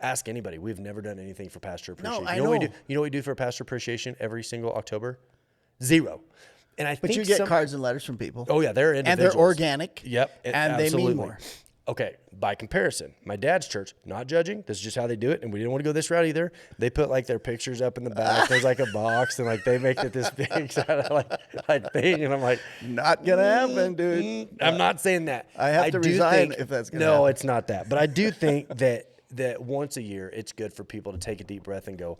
Speaker 1: Ask anybody. We've never done anything for pastor appreciation.
Speaker 2: No, I
Speaker 1: know.
Speaker 2: know.
Speaker 1: You know what we do for pastor appreciation every single October? Zero. And I think
Speaker 2: But you get cards and letters from people.
Speaker 1: Oh yeah, they're individuals.
Speaker 2: And they're organic.
Speaker 1: Yep.
Speaker 2: And they mean more.
Speaker 1: Okay, by comparison, my dad's church, not judging, this is just how they do it, and we didn't want to go this route either. They put like their pictures up in the back. There's like a box, and like they make it this big sort of like thing, and I'm like,
Speaker 2: not gonna happen, dude.
Speaker 1: I'm not saying that.
Speaker 2: I have to resign if that's gonna happen.
Speaker 1: No, it's not that. But I do think that once a year, it's good for people to take a deep breath and go,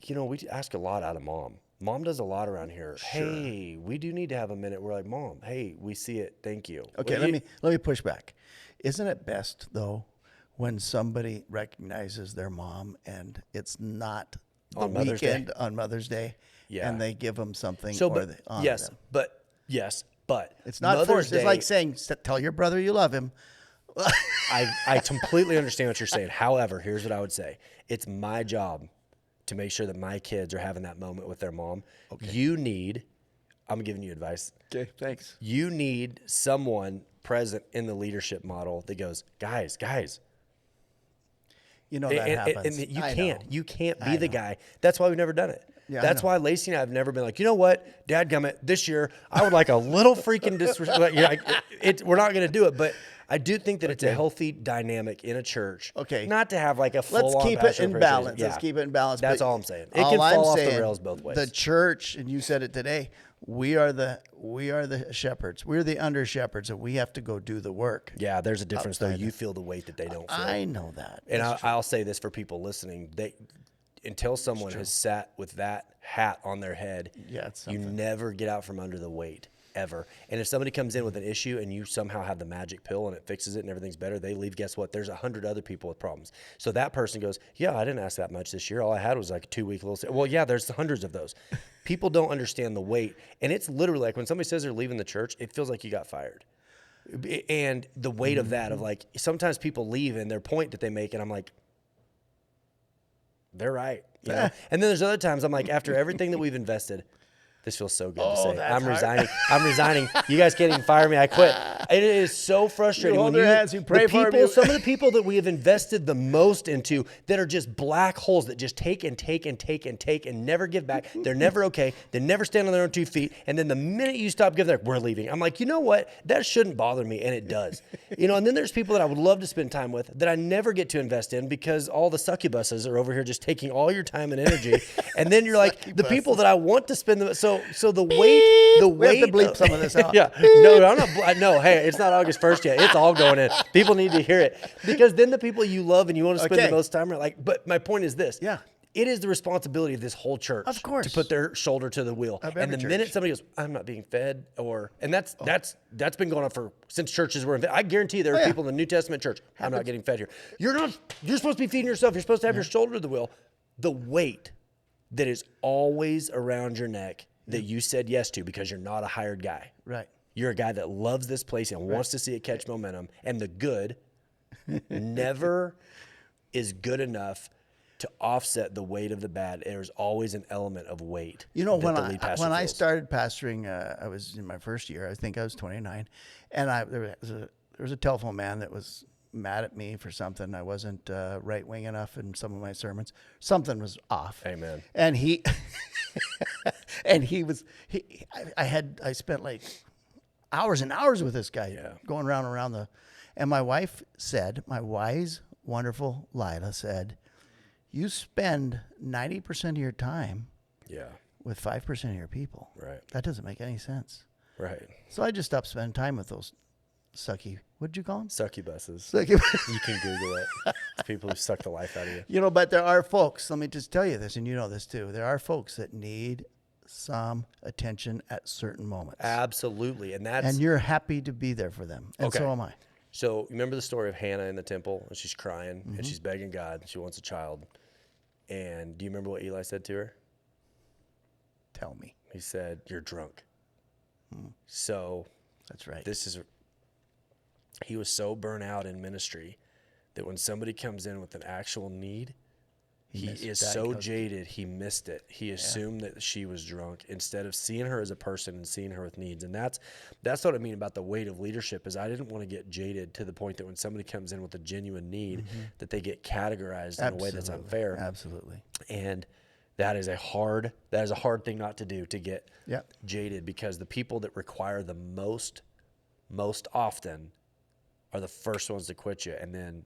Speaker 1: you know, we ask a lot out of Mom. Mom does a lot around here. Sure. Hey, we do need to have a minute. We're like, Mom, hey, we see it. Thank you.
Speaker 2: Okay, let me push back. Isn't it best though when somebody recognizes their mom and it's not the weekend on Mother's Day, and they give them something or they honor them?
Speaker 1: But
Speaker 2: it's not forced. It's like saying, tell your brother you love him.
Speaker 1: I completely understand what you're saying. However, here's what I would say. It's my job to make sure that my kids are having that moment with their mom. Okay. I'm giving you advice.
Speaker 2: Okay, thanks.
Speaker 1: You need someone present in the leadership model that goes, guys.
Speaker 2: You know that happens.
Speaker 1: And you can't be the guy. That's why we've never done it.
Speaker 2: Yeah,
Speaker 1: that's why Lacey and I have never been like, you know what, Dadgummit, this year I would like a little freaking disrespect. We're not going to do it, but I do think that it's a healthy dynamic in a church.
Speaker 2: Okay.
Speaker 1: Not to have like a full-on
Speaker 2: Let's keep it in balance.
Speaker 1: Yeah.
Speaker 2: Let's keep it in balance.
Speaker 1: That's all I'm saying. It can fall off the rails both ways.
Speaker 2: The church, and you said it today, we are the shepherds. We're the under shepherds, and we have to go do the work.
Speaker 1: Yeah, there's a difference though. You feel the weight that they don't feel.
Speaker 2: I know that.
Speaker 1: And I'll say this for people listening: until someone has sat with that hat on their head, you never get out from under the weight. Ever. And if somebody comes in with an issue and you somehow have the magic pill and it fixes it and everything's better, they leave. Guess what? There's 100 other people with problems. So that person goes, yeah, I didn't ask that much this year. All I had was like a 2-week little. Well, yeah, there's hundreds of those. People don't understand the weight. And it's literally like when somebody says they're leaving the church, it feels like you got fired. And the weight of that, of like, sometimes people leave and their point that they make, and I'm like, they're right. You know? And then there's other times I'm like, after everything that we've invested, this feels so good to say. I'm resigning. I'm resigning. You guys can't even fire me. I quit. It is so frustrating.
Speaker 2: You hold their hands. You pray for them.
Speaker 1: Some of the people that we have invested the most into that are just black holes that just take and take and take and take and never give back. They're never okay. They never stand on their own 2 feet. And then the minute you stop giving, we're leaving. I'm like, you know what? That shouldn't bother me, and it does. And then there's people that I would love to spend time with that I never get to invest in because all the succubuses are over here just taking all your time and energy. And then you're like, the people that I want to spend them. So the weight.
Speaker 2: We have to bleep some of this out.
Speaker 1: Yeah. No, I'm not. No, hey, it's not August 1st yet. It's all going in. People need to hear it because then the people you love and you want to spend the most time are like. But my point is this.
Speaker 2: Yeah.
Speaker 1: It is the responsibility of this whole church,
Speaker 2: Of course.
Speaker 1: to put their shoulder to the wheel.
Speaker 2: Of
Speaker 1: And
Speaker 2: every
Speaker 1: the
Speaker 2: church.
Speaker 1: minute somebody goes, "I'm not being fed," and that's been going on since churches were invented. I guarantee there are
Speaker 2: yeah.
Speaker 1: people in the New Testament church. I'm not getting fed here. You're supposed to be feeding yourself. You're supposed to have your shoulder to the wheel. The weight that is always around your neck that you said yes to because you're not a hired guy.
Speaker 2: Right.
Speaker 1: You're a guy that loves this place and wants to see it catch momentum. And the good never is good enough to offset the weight of the bad. There's always an element of weight.
Speaker 2: You know,
Speaker 1: that
Speaker 2: when
Speaker 1: the lead pastor
Speaker 2: I
Speaker 1: feels.
Speaker 2: started pastoring, I was in my first year. I think I was 29, and there was a telephone man that was mad at me for something. I wasn't right wing enough in some of my sermons. Something was off.
Speaker 1: Amen.
Speaker 2: And he I spent like hours and hours with this guy, going around and my wife said, my wise, wonderful Lila said, you spend 90% of your time with 5% of your people.
Speaker 1: Right.
Speaker 2: That doesn't make any sense.
Speaker 1: Right.
Speaker 2: So I just stopped spending time with those sucky, what'd you call them?
Speaker 1: Succubuses.
Speaker 2: Sucky.
Speaker 1: You can Google it. It's people who suck the life out of you.
Speaker 2: You know, but there are folks, let me just tell you this, and you know this too. There are folks that need some attention at certain moments.
Speaker 1: Absolutely.
Speaker 2: And you're happy to be there for them. And so am I.
Speaker 1: So you remember the story of Hannah in the temple, and she's crying and she's begging God. She wants a child. And do you remember what Eli said to her?
Speaker 2: Tell me.
Speaker 1: He said, "You're drunk." So
Speaker 2: That's right.
Speaker 1: He was so burnt out in ministry that when somebody comes in with an actual need, he is so jaded, he missed it. He assumed that she was drunk instead of seeing her as a person and seeing her with needs. And that's what I mean about the weight of leadership is I didn't want to get jaded to the point that when somebody comes in with a genuine need, that they get categorized in a way that's unfair.
Speaker 2: Absolutely.
Speaker 1: And that is a hard thing not to do, to get jaded, because the people that require the most often are the first ones to quit you and then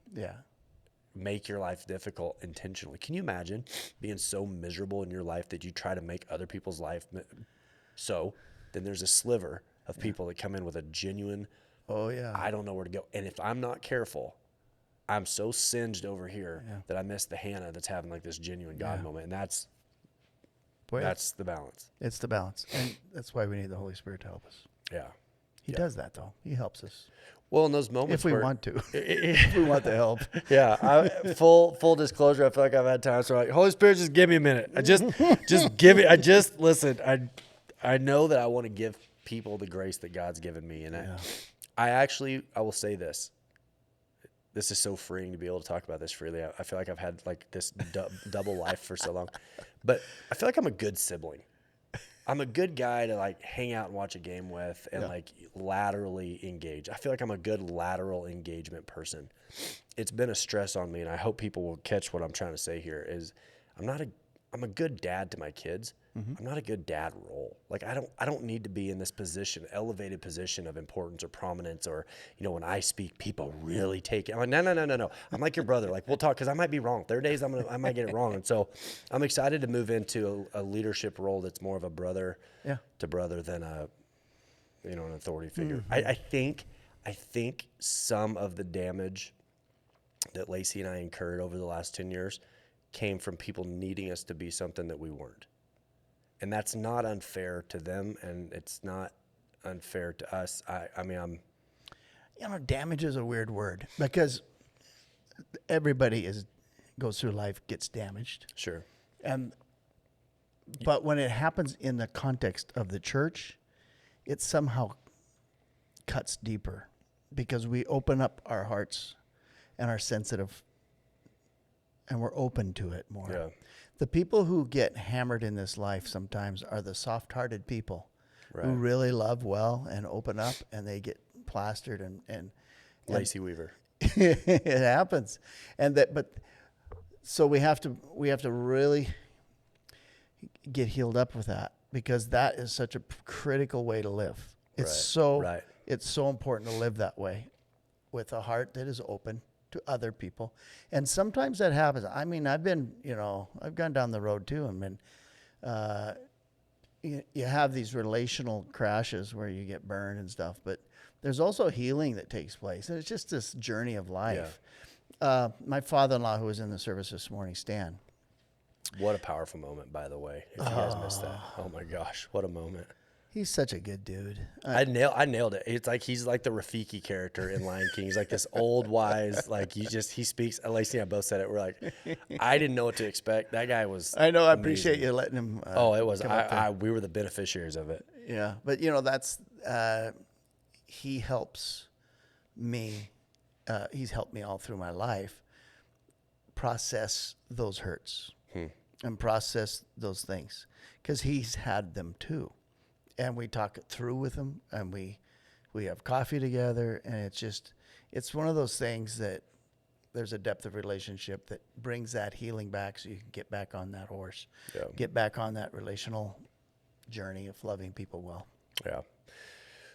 Speaker 1: make your life difficult intentionally. Can you imagine being so miserable in your life that you try to make other people's life then there's a sliver of people that come in with a genuine, I don't know where to go. And if I'm not careful, I'm so singed over here that I miss the Hannah that's having like this genuine God moment. And that's the balance.
Speaker 2: It's the balance. And that's why we need the Holy Spirit to help us.
Speaker 1: Yeah.
Speaker 2: He does that, though. He helps us.
Speaker 1: Well, in those moments
Speaker 2: if we want to. If we want the help.
Speaker 1: Yeah. Full disclosure, I feel like I've had times where I'm like, Holy Spirit, just give me a minute. Just give me, listen, I know that I want to give people the grace that God's given me. And I will say this. This is so freeing to be able to talk about this freely. I feel like I've had like this double life for so long, but I feel like I'm a good sibling. I'm a good guy to like hang out and watch a game with and like laterally engage. I feel like I'm a good lateral engagement person. It's been a stress on me, and I hope people will catch what I'm trying to say here is I'm a good dad to my kids. I'm not a good dad role. Like I don't need to be in this position, elevated position of importance or prominence, or when I speak, people really take it. I'm like, no. I'm like your brother. Like we'll talk because I might be wrong. There are days I might get it wrong, and so I'm excited to move into a leadership role that's more of a brother to brother than an authority figure. I think some of the damage that Lacey and I incurred over the last 10 years came from people needing us to be something that we weren't. And that's not unfair to them, and it's not unfair to us.
Speaker 2: Damage is a weird word because everybody goes through life, gets damaged.
Speaker 1: Sure.
Speaker 2: But when it happens in the context of the church, it somehow cuts deeper because we open up our hearts and are sensitive and we're open to it more.
Speaker 1: Yeah.
Speaker 2: The people who get hammered in this life sometimes are the soft-hearted people who really love well and open up, and they get plastered and
Speaker 1: Lacey Weaver.
Speaker 2: It happens, so we have to really get healed up with that because that is such a critical way to live. It's so important to live that way with a heart that is open to other people. And sometimes that happens. I mean, I've gone down the road too. You have these relational crashes where you get burned and stuff, but there's also healing that takes place. And it's just this journey of life. My father-in-law, who was in the service this morning, Stan,
Speaker 1: What a powerful moment, by the way, if you guys missed that. Oh my gosh, what a moment.
Speaker 2: He's such a good dude.
Speaker 1: I nailed it. It's like he's like the Rafiki character in Lion King. He's like this old wise, like he speaks. Lacey and I both said it. We're like, I didn't know what to expect. That guy was.
Speaker 2: I know. I
Speaker 1: amazing.
Speaker 2: Appreciate you letting him.
Speaker 1: It was. We were the beneficiaries of it.
Speaker 2: Yeah, but that's he helps me. He's helped me all through my life process those hurts and process those things because he's had them too. And we talk it through with him, and we have coffee together, and it's one of those things that there's a depth of relationship that brings that healing back so you can get back on that horse, get back on that relational journey of loving people well.
Speaker 1: Yeah.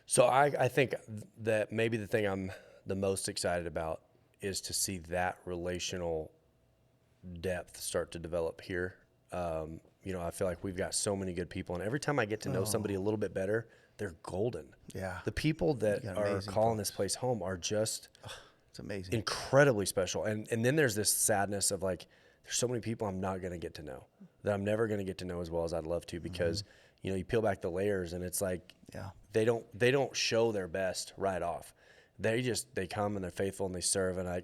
Speaker 1: So I think that maybe the thing I'm the most excited about is to see that relational depth start to develop here. I feel like we've got so many good people, and every time I get to know somebody a little bit better, they're golden.
Speaker 2: Yeah.
Speaker 1: The people that are calling this place home are just
Speaker 2: it's amazing.
Speaker 1: Incredibly special. And then there's this sadness of like, there's so many people I'm not going to get to know, that I'm never going to get to know as well as I'd love to, because you peel back the layers and it's like they don't show their best right off. They come and they're faithful and they serve. And I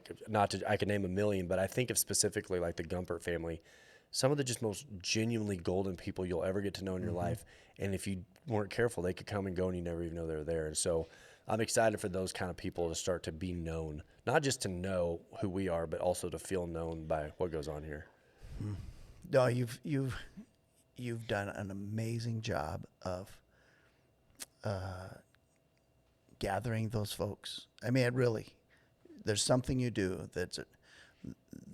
Speaker 1: could name a million, but I think of specifically like the Gumpert family, some of the just most genuinely golden people you'll ever get to know in your life. And if you weren't careful, they could come and go and you never even know they're there. And so I'm excited for those kind of people to start to be known, not just to know who we are, but also to feel known by what goes on here.
Speaker 2: No, you've done an amazing job of gathering those folks. I mean, there's something you do that's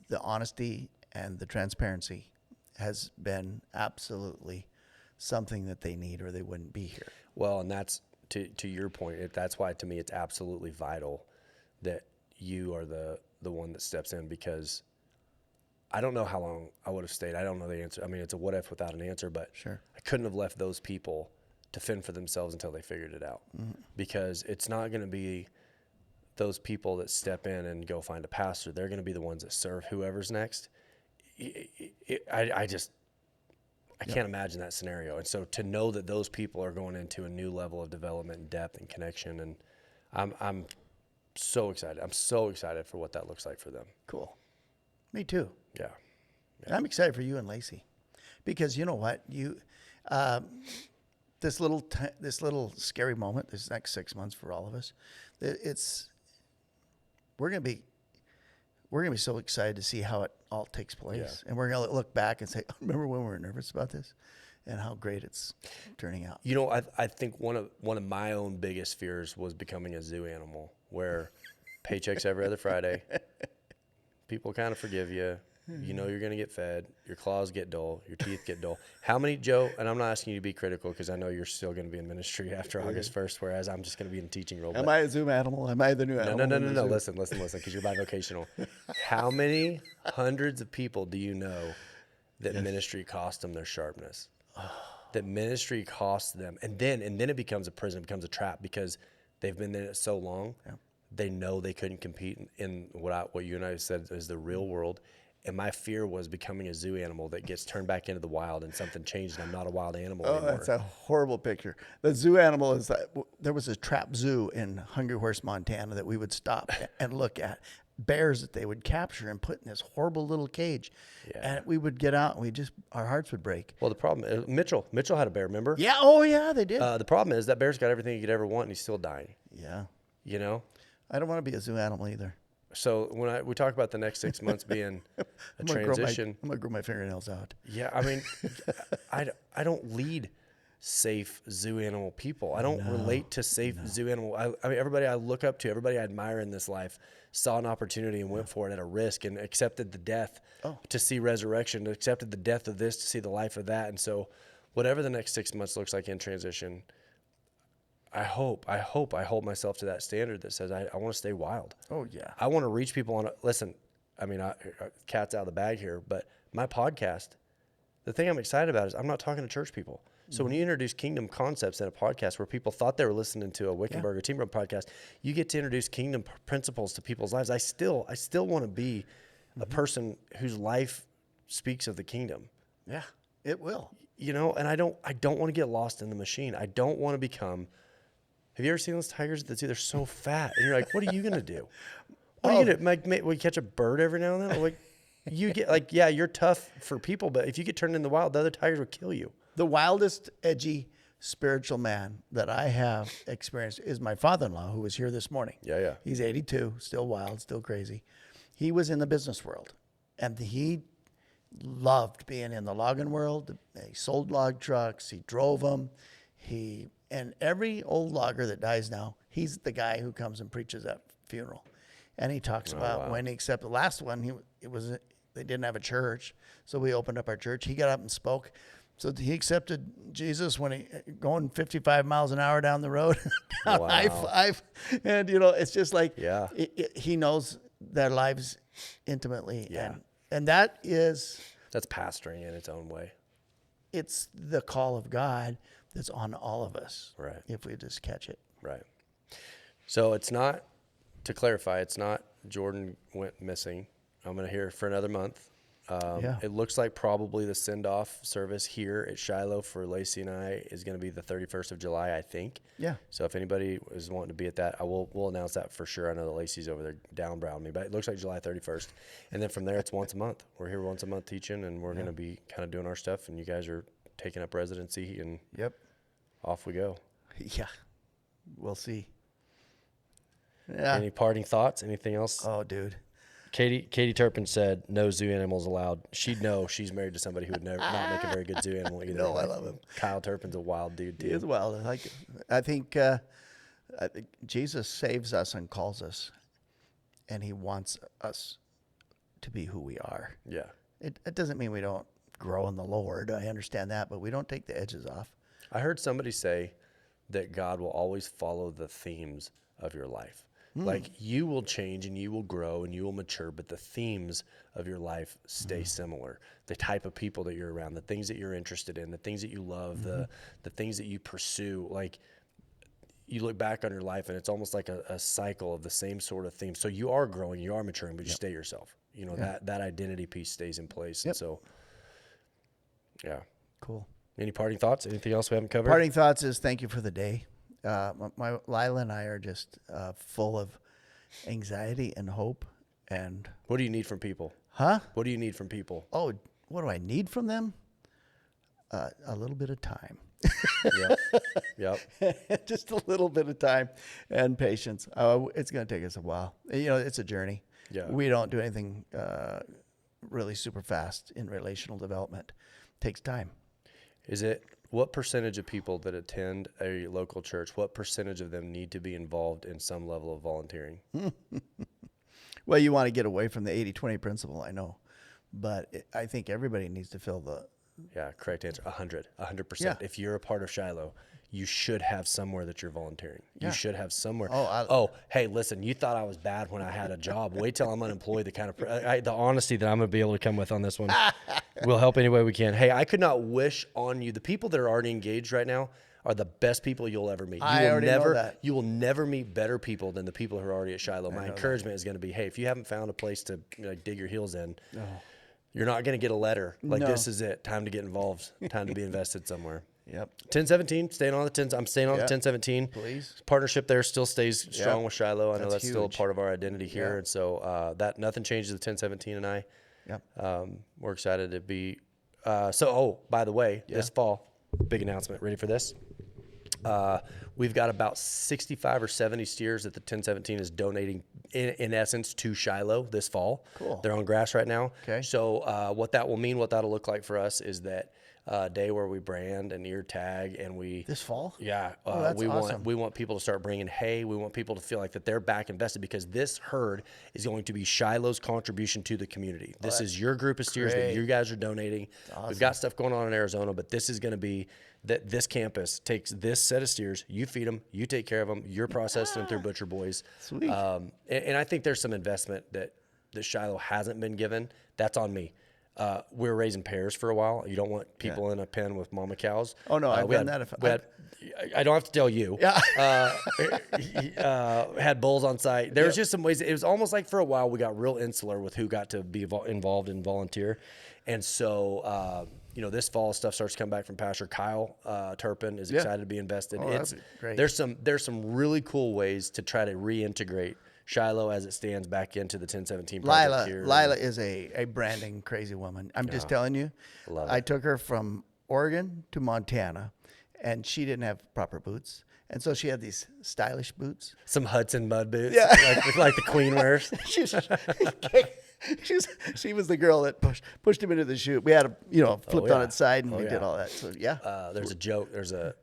Speaker 2: the honesty and the transparency has been absolutely something that they need, or they wouldn't be here.
Speaker 1: Well, and that's to your point. That's why to me it's absolutely vital that you are the one that steps in, because I don't know how long I would have stayed. I don't know the answer. I mean, it's a what if without an answer, but
Speaker 2: sure.
Speaker 1: I couldn't have left those people to fend for themselves until they figured it out, because it's not going to be those people that step in and go find a pastor. They're going to be the ones that serve whoever's next. I can't imagine that scenario. And so to know that those people are going into a new level of development and depth and connection, and I'm so excited. I'm so excited for what that looks like for them.
Speaker 2: Cool. Me too.
Speaker 1: Yeah.
Speaker 2: And I'm excited for you and Lacey, because you know what, this little scary moment, this next 6 months for all of us, we're gonna be so excited to see how it all takes place, and we're gonna look back and say, remember when we were nervous about this, and how great it's turning out.
Speaker 1: I think one of my own biggest fears was becoming a zoo animal, where paychecks every other Friday, people kind of forgive you. You know you're going to get fed. Your claws get dull. Your teeth get dull. How many, Joe, and I'm not asking you to be critical, because I know you're still going to be in ministry after August 1st, whereas I'm just going to be in a teaching role.
Speaker 2: Am I a Zoom animal? Am I the new animal?
Speaker 1: No. Listen, because you're bivocational. How many hundreds of people do you know that ministry cost them their sharpness? That ministry costs them. And then it becomes a prison, it becomes a trap, because they've been in it so long. Yeah. They know they couldn't compete in what you and I said is the real world. And my fear was becoming a zoo animal that gets turned back into the wild, and something changed and I'm not a wild animal anymore.
Speaker 2: That's a horrible picture. The zoo animal is that there was a trap zoo in Hungry Horse, Montana, that we would stop and look at bears that they would capture and put in this horrible little cage. Yeah. And we would get out and our hearts would break.
Speaker 1: Well, the problem is Mitchell had a bear, remember?
Speaker 2: Yeah. Oh yeah, they did.
Speaker 1: The problem is that bear's got everything he could ever want and he's still dying.
Speaker 2: Yeah.
Speaker 1: You know?
Speaker 2: I don't want to be a zoo animal either.
Speaker 1: So when we talk about the next 6 months being a transition,
Speaker 2: I'm gonna grow my fingernails out.
Speaker 1: Yeah, I mean, I don't lead safe zoo animal people. I don't relate to safe zoo animal. I mean, everybody I look up to, everybody I admire in this life, saw an opportunity and went for it at a risk, and accepted the death to see resurrection, accepted the death of this to see the life of that. And so, whatever the next 6 months looks like in transition, I hope I hold myself to that standard that says I want to stay wild.
Speaker 2: Oh yeah.
Speaker 1: I want to reach people listen, I mean, cat's out of the bag here, but my podcast, the thing I'm excited about is I'm not talking to church people. So when you introduce kingdom concepts in a podcast where people thought they were listening to a Wickenburg or Team Road podcast, you get to introduce kingdom principles to people's lives. I still want to be a person whose life speaks of the kingdom.
Speaker 2: Yeah, it will.
Speaker 1: You know, and I don't want to get lost in the machine. I don't want to become. Have you ever seen those tigers that they're so fat, and you're like, what are you gonna do? What are you gonna like? We catch a bird every now and then. Like, you get like, yeah, you're tough for people, but if you get turned in the wild, the other tigers would kill you.
Speaker 2: The wildest, edgy, spiritual man that I have experienced is my father-in-law, who was here this morning.
Speaker 1: Yeah.
Speaker 2: He's 82, still wild, still crazy. He was in the business world, and he loved being in the logging world. He sold log trucks. He drove them. And every old logger that dies now, he's the guy who comes and preaches at funeral. And he talks about when he accepted the last one, they didn't have a church, so we opened up our church. He got up and spoke. So he accepted Jesus when he going 55 miles an hour down the road, down I-5. And, it's just like he knows their lives intimately.
Speaker 1: Yeah.
Speaker 2: And that's
Speaker 1: pastoring in its own way.
Speaker 2: It's the call of God that's on all of us.
Speaker 1: Right.
Speaker 2: If we just catch it.
Speaker 1: Right. So it's not, to clarify, it's not Jordan went missing. I'm going to hear for another month. It looks like probably the send-off service here at Shiloh for Lacey and I is going to be the 31st of July, I think.
Speaker 2: Yeah.
Speaker 1: So if anybody is wanting to be at that, we'll announce that for sure. I know that Lacey's over there down brown me, but it looks like July 31st. And then from there, it's once a month. We're here once a month teaching, and we're going to be kind of doing our stuff, and you guys are taking up residency, and off we go.
Speaker 2: Yeah. We'll see. Yeah.
Speaker 1: Any parting thoughts? Anything else?
Speaker 2: Oh, dude.
Speaker 1: Katie Turpin said no zoo animals allowed. She'd know she's married to somebody who would not make a very good zoo animal either.
Speaker 2: No, I love him.
Speaker 1: Kyle Turpin's a wild dude too.
Speaker 2: He is wild. I think Jesus saves us and calls us, and he wants us to be who we are.
Speaker 1: Yeah.
Speaker 2: It doesn't mean we don't grow in the Lord. I understand that, but we don't take the edges off.
Speaker 1: I heard somebody say that God will always follow the themes of your life. Like, you will change and you will grow and you will mature, but the themes of your life stay similar. The type of people that you're around, the things that you're interested in, the things that you love, the things that you pursue. Like, you look back on your life and it's almost like a cycle of the same sort of themes. So you are growing, you are maturing, but you stay yourself. That identity piece stays in place. And so, yeah.
Speaker 2: Cool.
Speaker 1: Any parting thoughts? Anything else we haven't covered?
Speaker 2: Parting thoughts is thank you for the day. My Lila and I are just full of anxiety and hope. And
Speaker 1: what do you need from people?
Speaker 2: Huh?
Speaker 1: What do you need from people?
Speaker 2: Oh, what do I need from them? A little bit of time.
Speaker 1: Yep.
Speaker 2: Just a little bit of time and patience. It's going to take us a while. It's a journey.
Speaker 1: Yeah.
Speaker 2: We don't do anything really super fast in relational development. It takes time.
Speaker 1: What percentage of people that attend a local church, what percentage of them need to be involved in some level of volunteering?
Speaker 2: Well, you want to get away from the 80-20 principle, I know. But I think everybody needs to feel the...
Speaker 1: Yeah, correct answer. 100%.
Speaker 2: Yeah.
Speaker 1: If you're a part of Shiloh, you should have somewhere that you're volunteering.
Speaker 2: Yeah.
Speaker 1: You should have somewhere.
Speaker 2: Oh,
Speaker 1: Hey, listen, you thought I was bad when I had a job. Wait till I'm unemployed. The honesty that I'm going to be able to come with on this one will help any way we can. Hey, I could not wish on you. The people that are already engaged right now are the best people you'll ever meet.
Speaker 2: I already know that.
Speaker 1: You will never meet better people than the people who are already at Shiloh. My encouragement is going to be, hey, if you haven't found a place to dig your heels in, you're not going to get a letter. This is it. Time to get involved. Time to be invested somewhere.
Speaker 2: Yep.
Speaker 1: 1017, staying on the 10. I'm staying on the 1017.
Speaker 2: Please.
Speaker 1: Partnership there still stays strong with Shiloh. I know that's still a
Speaker 2: huge.
Speaker 1: part of our identity here. And so that nothing changes with 1017 and I.
Speaker 2: Yep.
Speaker 1: We're excited to be. By the way, this fall, big announcement. Ready for this? We've got about 65 or 70 steers that the 1017 is donating, in essence, to Shiloh this fall.
Speaker 2: Cool.
Speaker 1: They're on grass right now.
Speaker 2: Okay.
Speaker 1: So what that will mean, what that'll look like for us is that day where we brand and ear tag and we...
Speaker 2: This fall?
Speaker 1: Yeah.
Speaker 2: That's awesome.
Speaker 1: We want people to start bringing hay. We want people to feel like that they're back invested because this herd is going to be Shiloh's contribution to the community. This is your group of steers that you guys are donating.
Speaker 2: Awesome.
Speaker 1: We've got stuff going on in Arizona, but this is going to be that this campus takes this set of steers, you feed them, you take care of them, you're processing them through Butcher Boys.
Speaker 2: Sweet.
Speaker 1: And I think there's some investment that Shiloh hasn't been given. That's on me. We were raising pairs for a while. You don't want people in a pen with mama cows.
Speaker 2: Oh, no, I've done that.
Speaker 1: I don't have to tell you.
Speaker 2: Yeah.
Speaker 1: Had bulls on site. There was just some ways. It was almost like for a while we got real insular with who got to be involved and volunteer. And so, this fall stuff starts to come back from pasture. Kyle Turpin is excited to be invested.
Speaker 2: Oh, that's great.
Speaker 1: There's some really cool ways to try to reintegrate Shiloh as it stands back into the 1017 project here.
Speaker 2: Lila is a branding crazy woman. I'm just telling you. I took her from Oregon to Montana, and she didn't have proper boots. And so she had these stylish boots.
Speaker 1: Some Hudson mud boots,
Speaker 2: Yeah.
Speaker 1: like the Queen wears.
Speaker 2: She was the girl that pushed him into the chute. We had flipped on its side, and we did all that. So
Speaker 1: there's a joke. There's a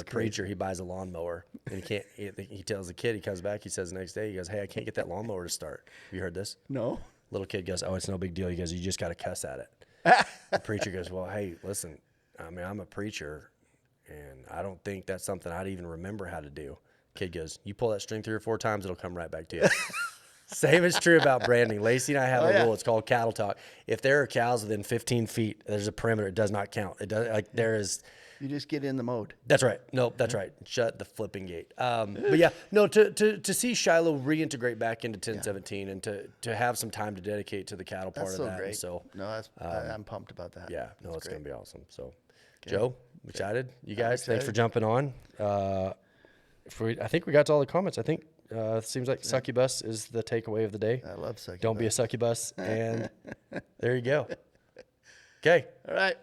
Speaker 1: preacher. He buys a lawnmower, and he tells the kid. He comes back. He says the next day, he goes, "Hey, I can't get that lawnmower to start." Have you heard this?
Speaker 2: No.
Speaker 1: Little kid goes, "Oh, it's no big deal." He goes, "You just got to cuss at it." The preacher goes, "Well, hey, listen. I mean, I'm a preacher, and I don't think that's something I'd even remember how to do." Kid goes, "You pull that string 3 or 4 times, it'll come right back to you." Same is true about branding. Lacey and I have a rule. It's called cattle talk. If there are cows within 15 feet, there's a perimeter. It does not count. It does there is.
Speaker 2: You just get in the mode.
Speaker 1: That's right. Nope, that's right. Shut the flipping gate. But yeah, no. To see Shiloh reintegrate back into 1017 and to have some time to dedicate to the cattle part of that.
Speaker 2: Great.
Speaker 1: So
Speaker 2: no, I'm pumped about that.
Speaker 1: Yeah, no, it's going to be awesome. So, Joe, excited? You guys, thanks for jumping on. I think we got to all the comments. I think it seems like succubus is the takeaway of the day.
Speaker 2: I love succubus.
Speaker 1: Don't be a succubus, and there you go. Okay.
Speaker 2: All right.